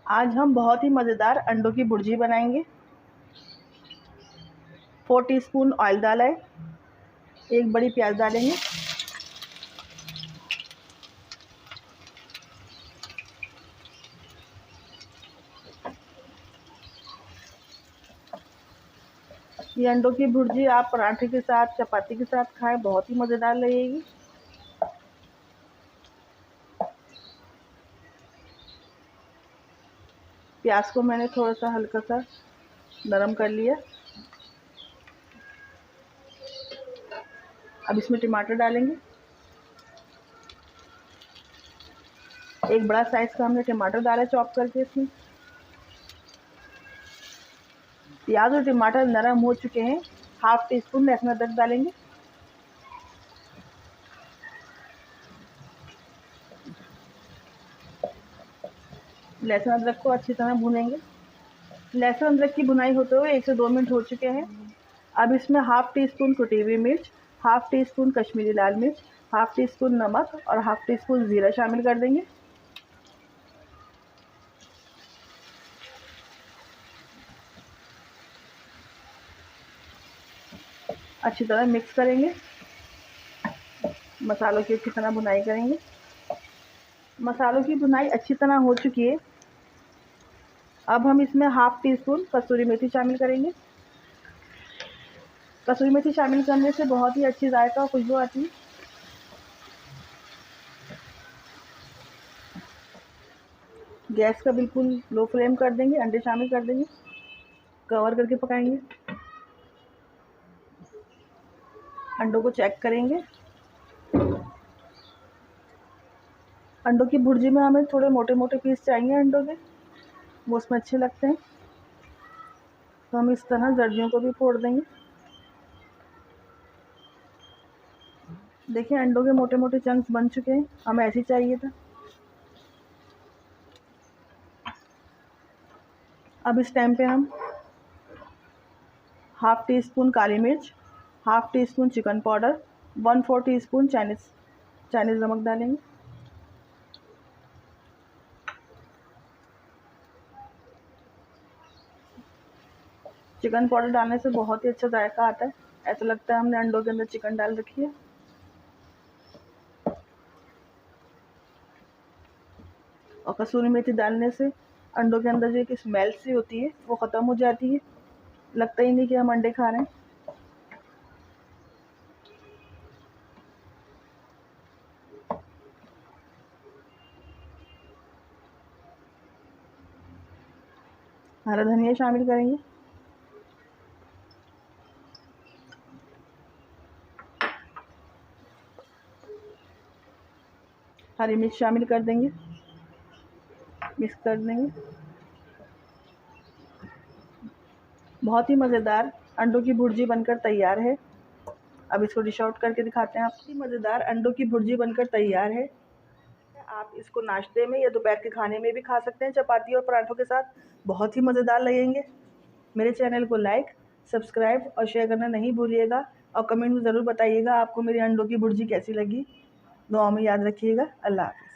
आज हम बहुत ही मज़ेदार अंडों की भुर्जी बनाएंगे। 4 टीस्पून ऑयल डाला है, एक बड़ी प्याज डालेंगे, ये अंडों की भुर्जी आप पराठे के साथ, चपाती के साथ खाएं, बहुत ही मज़ेदार लगेगी। प्याज को मैंने थोड़ा सा हल्का सा नरम कर लिया। अब इसमें टमाटर डालेंगे, एक बड़ा साइज का हमने टमाटर डाला चॉप करके। इसमें प्याज और टमाटर नरम हो चुके हैं। 1/2 टीस्पून लहसुन अदरक डालेंगे, लहसुन अदरक को अच्छी तरह भूनेंगे। लहसुन अदरक की भुनाई होते हुए 1 से 2 मिनट हो चुके हैं। अब इसमें 1/2 टीस्पून कुटी हुई मिर्च, 1/2 टीस्पून कश्मीरी लाल मिर्च, 1/2 टीस्पून नमक और 1/2 टीस्पून ज़ीरा शामिल कर देंगे। अच्छी तरह मिक्स करेंगे, मसालों की अच्छी तरह भुनाई करेंगे। मसालों की भुनाई अच्छी तरह हो चुकी है। अब हम इसमें 1/2 टीस्पून कसूरी मेथी शामिल करेंगे। कसूरी मेथी शामिल करने से बहुत ही अच्छी जायका और खुशबू आती है। गैस का बिल्कुल लो फ्लेम कर देंगे, अंडे शामिल कर देंगे, कवर करके पकाएंगे। अंडों को चेक करेंगे। अंडों की भुर्जी में हमें थोड़े मोटे मोटे पीस चाहिए अंडों के, वो उसमें अच्छे लगते हैं। तो हम इस तरह जर्दियों को भी फोड़ देंगे। देखिए अंडों के मोटे मोटे चंक्स बन चुके हैं, हमें ऐसे ही चाहिए था। अब इस टाइम पे हम 1/2 टीस्पून काली मिर्च, 1/2 teaspoon chicken powder, 1/4 teaspoon Chinese नमक डालेंगे। चिकन पाउडर डालने से बहुत ही अच्छा जायका आता है, ऐसा लगता है हमने अंडों के अंदर चिकन डाल रखी है। और कसूरी मेथी डालने से अंडों के अंदर जो एक स्मेल सी होती है वो ख़त्म हो जाती है, लगता ही नहीं कि हम अंडे खा रहे हैं। हरा धनिया शामिल करेंगे, हरी मिर्च शामिल कर देंगे, मिक्स कर देंगे। बहुत ही मज़ेदार अंडों की भुर्जी बनकर तैयार है। अब इसको डिश आउट करके दिखाते हैं आपको। मज़ेदार अंडों की भुर्जी बनकर तैयार है। आप इसको नाश्ते में या दोपहर के खाने में भी खा सकते हैं, चपाती और पराठों के साथ, बहुत ही मज़ेदार लगेंगे। मेरे चैनल को लाइक, सब्सक्राइब और शेयर करना नहीं भूलिएगा, और कमेंट में ज़रूर बताइएगा आपको मेरी अंडों की भुर्जी कैसी लगी। दुआ में याद रखिएगा। अल्लाह हाफ़िज़।